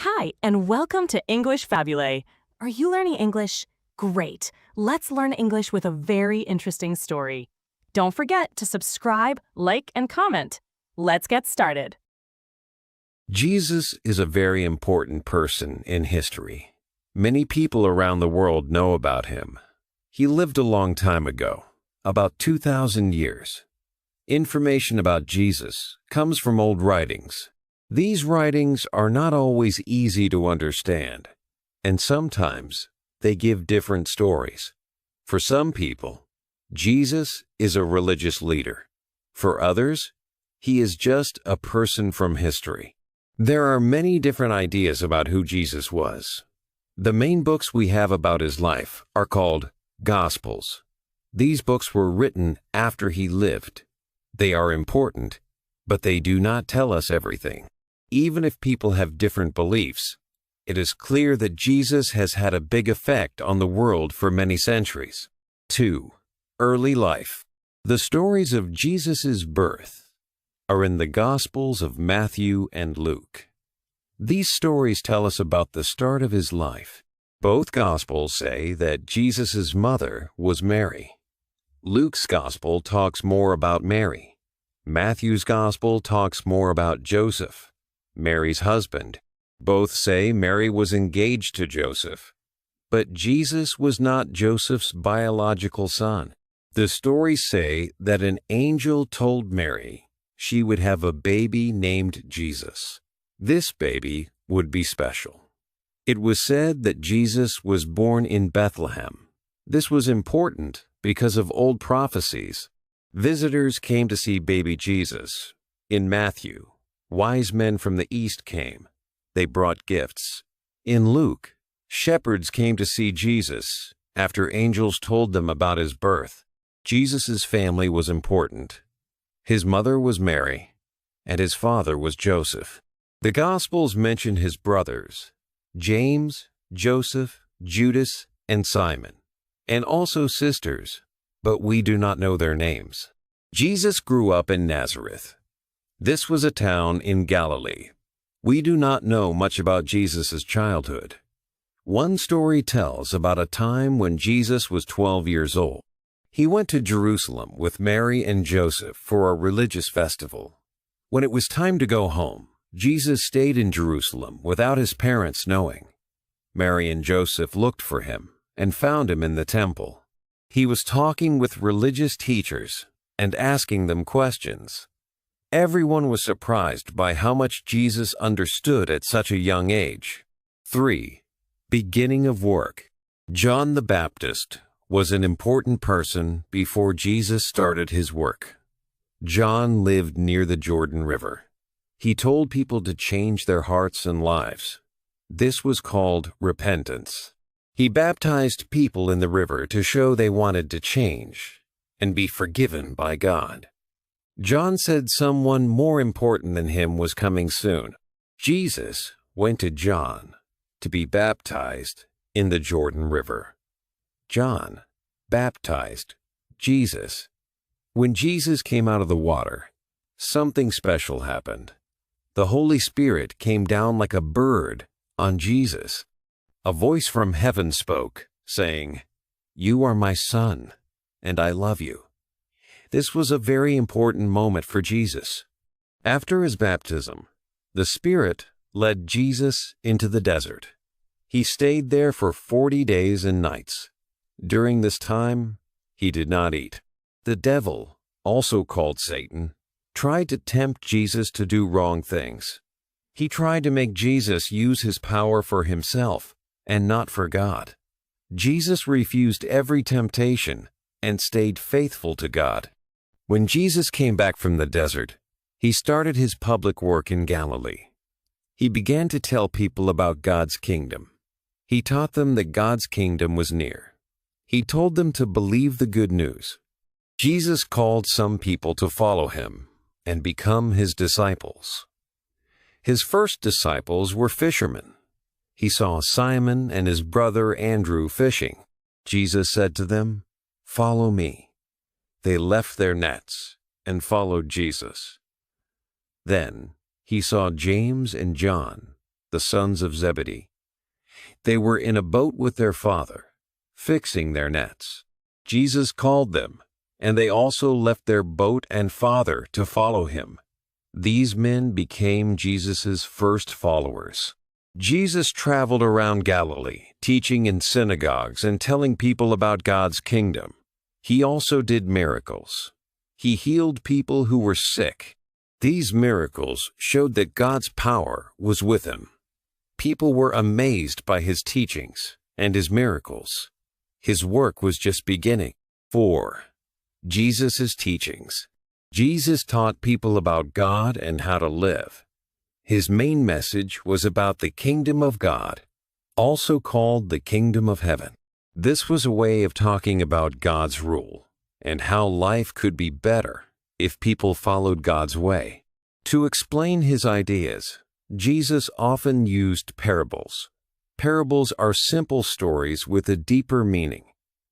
Hi, and welcome to English Fabulae. Are you learning English? Great. Let's learn English with a very interesting story. Don't forget to subscribe, like, and comment. Let's get started. Jesus is a very important person in history. Many people around the world know about him. He lived a long time ago, about 2,000 years. Information about Jesus comes from old writings. These writings are not always easy to understand, and sometimes they give different stories. For some people, Jesus is a religious leader. For others, he is just a person from history. There are many different ideas about who Jesus was. The main books we have about his life are called Gospels. These books were written after he lived. They are important, but they do not tell us everything. Even if people have different beliefs, it is clear that Jesus has had a big effect on the world for many centuries. 2. Early life. The stories of Jesus' birth are in the Gospels of Matthew and Luke. These stories tell us about the start of his life. Both Gospels say that Jesus' mother was Mary. Luke's Gospel talks more about Mary. Matthew's Gospel talks more about Joseph, Mary's husband. Both say Mary was engaged to Joseph, but Jesus was not Joseph's biological son. The stories say that an angel told Mary she would have a baby named Jesus. This baby would be special. It was said that Jesus was born in Bethlehem. This was important because of old prophecies. Visitors came to see baby Jesus. In Matthew, wise men from the east came. They brought gifts. In Luke, shepherds came to see Jesus after angels told them about his birth. Jesus' family was important. His mother was Mary, and his father was Joseph. The Gospels mention his brothers, James, Joseph, Judas, and Simon, and also sisters, but we do not know their names. Jesus grew up in Nazareth. This was a town in Galilee. We do not know much about Jesus' childhood. One story tells about a time when Jesus was 12 years old. He went to Jerusalem with Mary and Joseph for a religious festival. When it was time to go home, Jesus stayed in Jerusalem without his parents knowing. Mary and Joseph looked for him and found him in the temple. He was talking with religious teachers and asking them questions. Everyone was surprised by how much Jesus understood at such a young age. 3. Beginning of work. John the Baptist was an important person before Jesus started his work. John lived near the Jordan River. He told people to change their hearts and lives. This was called repentance. He baptized people in the river to show they wanted to change and be forgiven by God. John said someone more important than him was coming soon. Jesus went to John to be baptized in the Jordan River. John baptized Jesus. When Jesus came out of the water, something special happened. The Holy Spirit came down like a bird on Jesus. A voice from heaven spoke, saying, "You are my son, and I love you." This was a very important moment for Jesus. After his baptism, the Spirit led Jesus into the desert. He stayed there for 40 days and nights. During this time, he did not eat. The devil, also called Satan, tried to tempt Jesus to do wrong things. He tried to make Jesus use his power for himself and not for God. Jesus refused every temptation and stayed faithful to God. When Jesus came back from the desert, he started his public work in Galilee. He began to tell people about God's kingdom. He taught them that God's kingdom was near. He told them to believe the good news. Jesus called some people to follow him and become his disciples. His first disciples were fishermen. He saw Simon and his brother Andrew fishing. Jesus said to them, "Follow me." They left their nets and followed Jesus. Then he saw James and John, the sons of Zebedee. They were in a boat with their father, fixing their nets. Jesus called them, and they also left their boat and father to follow him. These men became Jesus' first followers. Jesus traveled around Galilee, teaching in synagogues and telling people about God's kingdom. He also did miracles. He healed people who were sick. These miracles showed that God's power was with him. People were amazed by his teachings and his miracles. His work was just beginning. 4. Jesus' teachings. Jesus taught people about God and how to live. His main message was about the kingdom of God, also called the kingdom of heaven. This was a way of talking about God's rule and how life could be better if people followed God's way. To explain his ideas, Jesus often used parables. Parables are simple stories with a deeper meaning.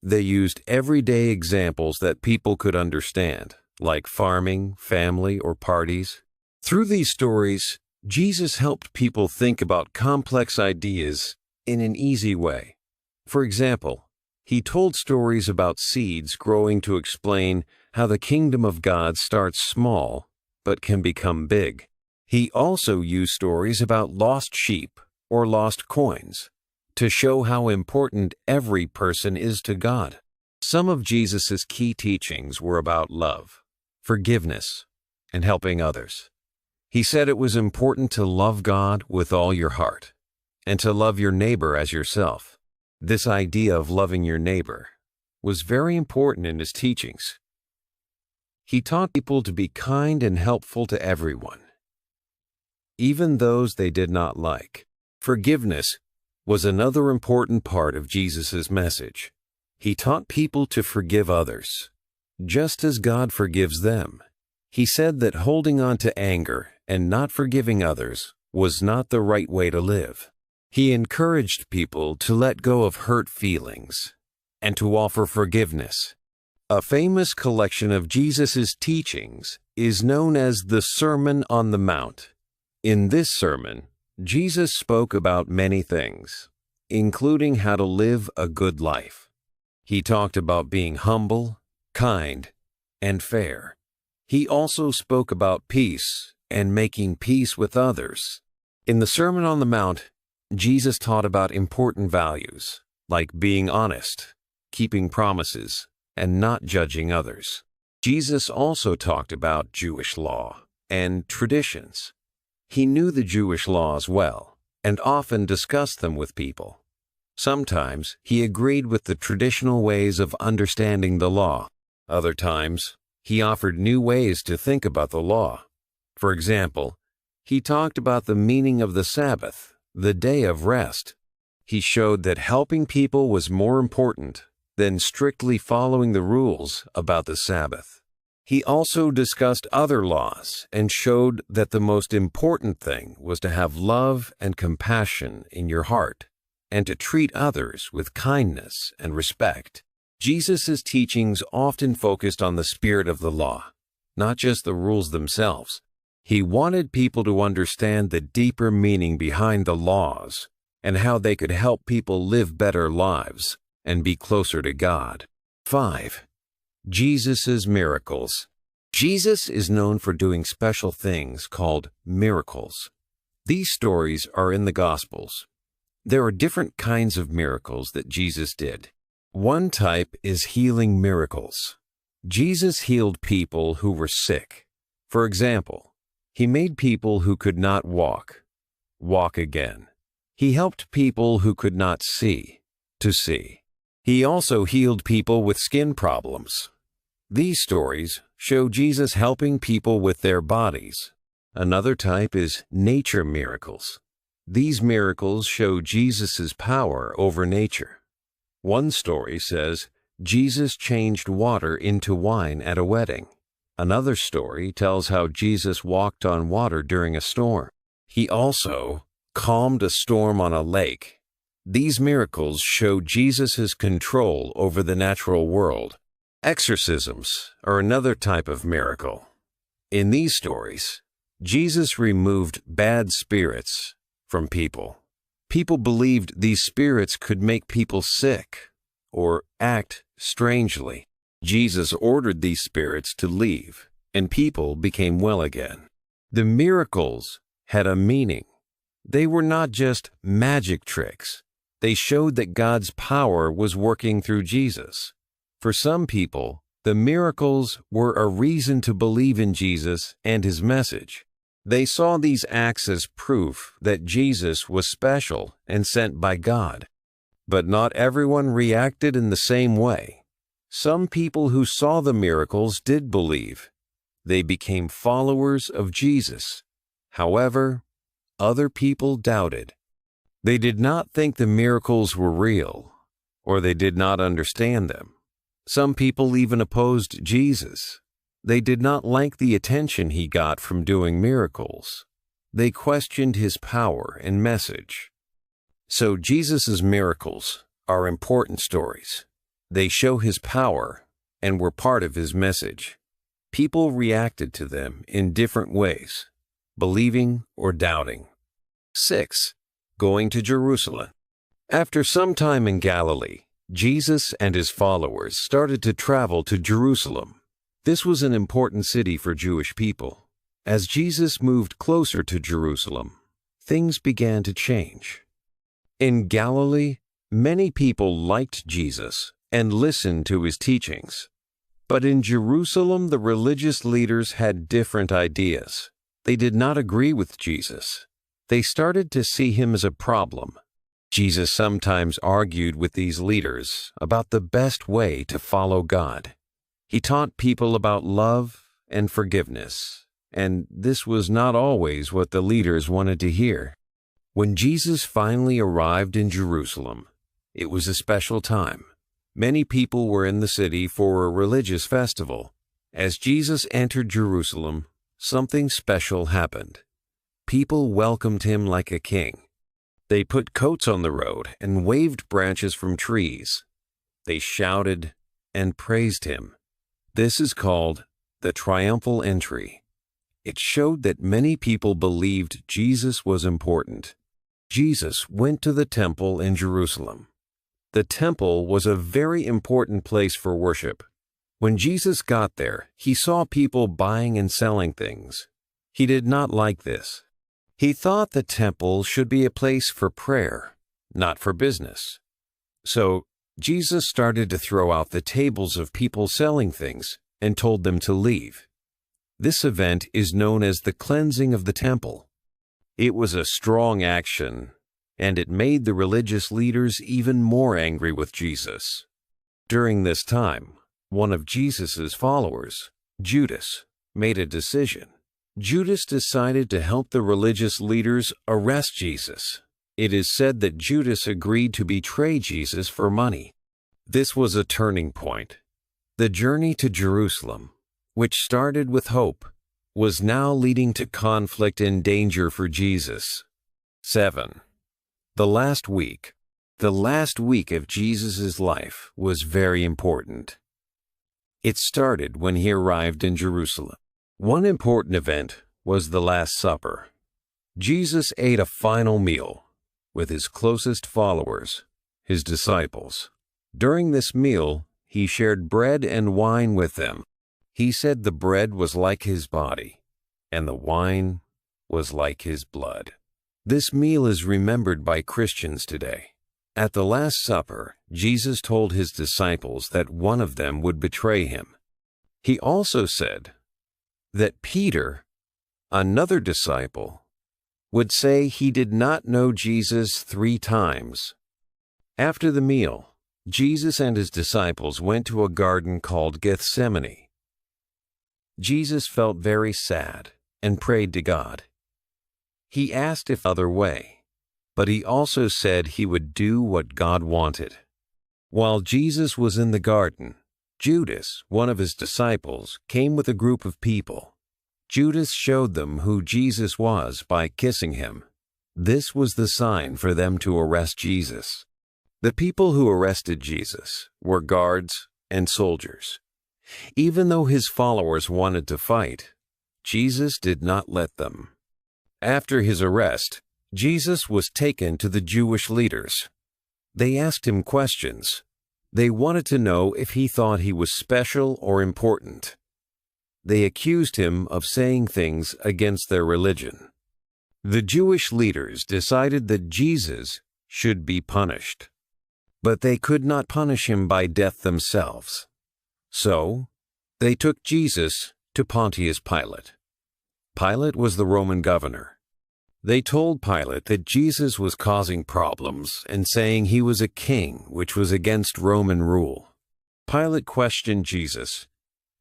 They used everyday examples that people could understand, like farming, family, or parties. Through these stories, Jesus helped people think about complex ideas in an easy way. For example, he told stories about seeds growing to explain how the kingdom of God starts small but can become big. He also used stories about lost sheep or lost coins to show how important every person is to God. Some of Jesus' key teachings were about love, forgiveness, and helping others. He said it was important to love God with all your heart and to love your neighbor as yourself. This idea of loving your neighbor was very important in his teachings. He taught people to be kind and helpful to everyone, even those they did not like. Forgiveness was another important part of Jesus' message. He taught people to forgive others, just as God forgives them. He said that holding on to anger and not forgiving others was not the right way to live. He encouraged people to let go of hurt feelings and to offer forgiveness. A famous collection of Jesus' teachings is known as the Sermon on the Mount. In this sermon, Jesus spoke about many things, including how to live a good life. He talked about being humble, kind, and fair. He also spoke about peace and making peace with others. In the Sermon on the Mount, Jesus taught about important values, like being honest, keeping promises, and not judging others. Jesus also talked about Jewish law and traditions. He knew the Jewish laws well and often discussed them with people. Sometimes he agreed with the traditional ways of understanding the law. Other times, he offered new ways to think about the law. For example, he talked about the meaning of the Sabbath, the day of rest. He showed that helping people was more important than strictly following the rules about the Sabbath. He also discussed other laws and showed that the most important thing was to have love and compassion in your heart and to treat others with kindness and respect. Jesus' teachings often focused on the spirit of the law, not just the rules themselves. He wanted people to understand the deeper meaning behind the laws and how they could help people live better lives and be closer to God. 5. Jesus' miracles. Jesus is known for doing special things called miracles. These stories are in the Gospels. There are different kinds of miracles that Jesus did. One type is healing miracles. Jesus healed people who were sick. For example, he made people who could not walk again. He helped people who could not see to see. He also healed people with skin problems. These stories show Jesus helping people with their bodies. Another type is nature miracles. These miracles show Jesus' power over nature. One story says Jesus changed water into wine at a wedding. Another story tells how Jesus walked on water during a storm. He also calmed a storm on a lake. These miracles show Jesus' control over the natural world. Exorcisms are another type of miracle. In these stories, Jesus removed bad spirits from people. People believed these spirits could make people sick or act strangely. Jesus ordered these spirits to leave, and people became well again. The miracles had a meaning. They were not just magic tricks. They showed that God's power was working through Jesus. For some people, the miracles were a reason to believe in Jesus and his message. They saw these acts as proof that Jesus was special and sent by God. But not everyone reacted in the same way. Some people who saw the miracles did believe. They became followers of Jesus. However, other people doubted. They did not think the miracles were real, or they did not understand them. Some people even opposed Jesus. They did not like the attention he got from doing miracles. They questioned his power and message. So Jesus' miracles are important stories. They show his power and were part of his message. People reacted to them in different ways, believing or doubting. 6. Going to Jerusalem. After some time in Galilee, Jesus and his followers started to travel to Jerusalem. This was an important city for Jewish people. As Jesus moved closer to Jerusalem, things began to change. In Galilee, many people liked Jesus and listened to his teachings. But in Jerusalem, the religious leaders had different ideas. They did not agree with Jesus. They started to see him as a problem. Jesus sometimes argued with these leaders about the best way to follow God. He taught people about love and forgiveness, and this was not always what the leaders wanted to hear. When Jesus finally arrived in Jerusalem, it was a special time. Many people were in the city for a religious festival. As Jesus entered Jerusalem, something special happened. People welcomed him like a king. They put coats on the road and waved branches from trees. They shouted and praised him. This is called the triumphal entry. It showed that many people believed Jesus was important. Jesus went to the temple in Jerusalem. The temple was a very important place for worship. When Jesus got there, he saw people buying and selling things. He did not like this. He thought the temple should be a place for prayer, not for business. So, Jesus started to throw out the tables of people selling things and told them to leave. This event is known as the cleansing of the temple. It was a strong action, and it made the religious leaders even more angry with Jesus. During this time, one of Jesus' followers, Judas, made a decision. Judas decided to help the religious leaders arrest Jesus. It is said that Judas agreed to betray Jesus for money. This was a turning point. The journey to Jerusalem, which started with hope, was now leading to conflict and danger for Jesus. 7. The last week. The last week of Jesus' life was very important. It started when he arrived in Jerusalem. One important event was the Last Supper. Jesus ate a final meal with his closest followers, his disciples. During this meal, he shared bread and wine with them. He said the bread was like his body, and the wine was like his blood. This meal is remembered by Christians today. At the Last Supper, Jesus told his disciples that one of them would betray him. He also said that Peter, another disciple, would say he did not know Jesus 3 times. After the meal, Jesus and his disciples went to a garden called Gethsemane. Jesus felt very sad and prayed to God. He asked if other way, but he also said he would do what God wanted. While Jesus was in the garden, Judas, one of his disciples, came with a group of people. Judas showed them who Jesus was by kissing him. This was the sign for them to arrest Jesus. The people who arrested Jesus were guards and soldiers. Even though his followers wanted to fight, Jesus did not let them. After his arrest, Jesus was taken to the Jewish leaders. They asked him questions. They wanted to know if he thought he was special or important. They accused him of saying things against their religion. The Jewish leaders decided that Jesus should be punished. But they could not punish him by death themselves. So, they took Jesus to Pontius Pilate. Pilate was the Roman governor. They told Pilate that Jesus was causing problems and saying he was a king, which was against Roman rule. Pilate questioned Jesus.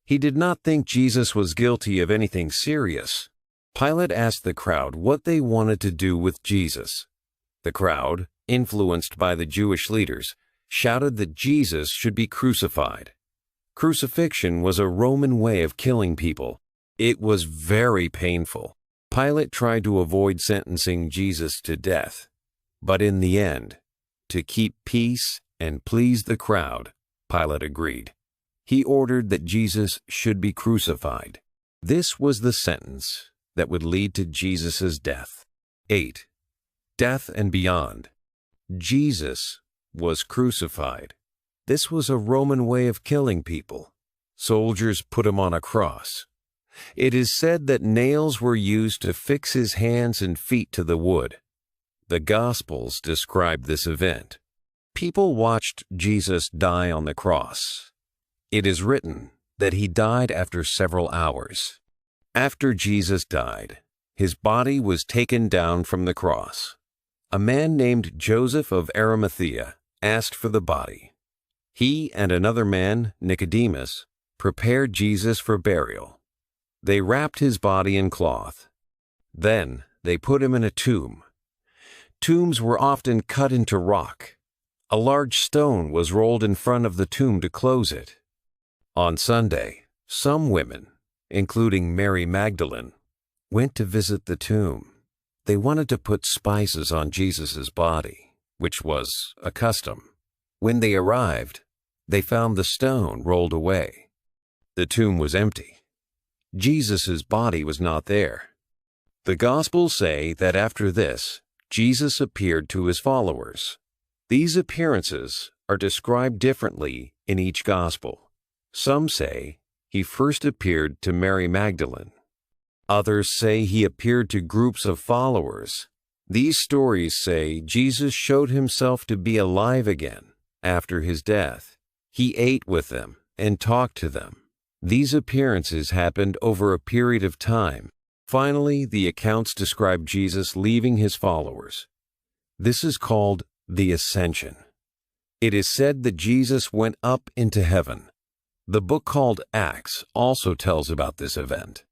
He did not think Jesus was guilty of anything serious. Pilate asked the crowd what they wanted to do with Jesus. The crowd, influenced by the Jewish leaders, shouted that Jesus should be crucified. Crucifixion was a Roman way of killing people. It was very painful. Pilate tried to avoid sentencing Jesus to death, but in the end, to keep peace and please the crowd, Pilate agreed. He ordered that Jesus should be crucified. This was the sentence that would lead to Jesus' death. 8. Death and beyond. Jesus was crucified. This was a Roman way of killing people. Soldiers put him on a cross. It is said that nails were used to fix his hands and feet to the wood. The Gospels describe this event. People watched Jesus die on the cross. It is written that he died after several hours. After Jesus died, his body was taken down from the cross. A man named Joseph of Arimathea asked for the body. He and another man, Nicodemus, prepared Jesus for burial. They wrapped his body in cloth. Then they put him in a tomb. Tombs were often cut into rock. A large stone was rolled in front of the tomb to close it. On Sunday, some women, including Mary Magdalene, went to visit the tomb. They wanted to put spices on Jesus' body, which was a custom. When they arrived, they found the stone rolled away. The tomb was empty. Jesus' body was not there. The Gospels say that after this, Jesus appeared to his followers. These appearances are described differently in each Gospel. Some say he first appeared to Mary Magdalene. Others say he appeared to groups of followers. These stories say Jesus showed himself to be alive again after his death. He ate with them and talked to them. These appearances happened over a period of time. Finally, the accounts describe Jesus leaving his followers. This is called the Ascension. It is said that Jesus went up into heaven. The book called Acts also tells about this event.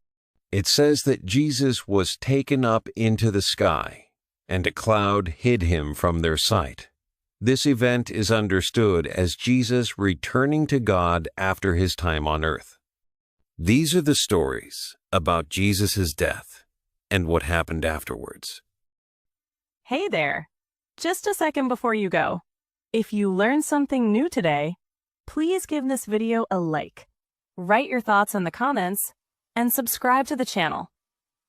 It says that Jesus was taken up into the sky, and a cloud hid him from their sight. This event is understood as Jesus returning to God after his time on earth. These are the stories about Jesus' death and what happened afterwards. Hey there! Just a second before you go. If you learned something new today, please give this video a like, write your thoughts in the comments, and subscribe to the channel.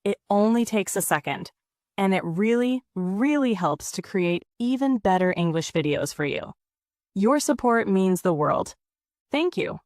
It only takes a second, and it really, really helps to create even better English videos for you. Your support means the world. Thank you.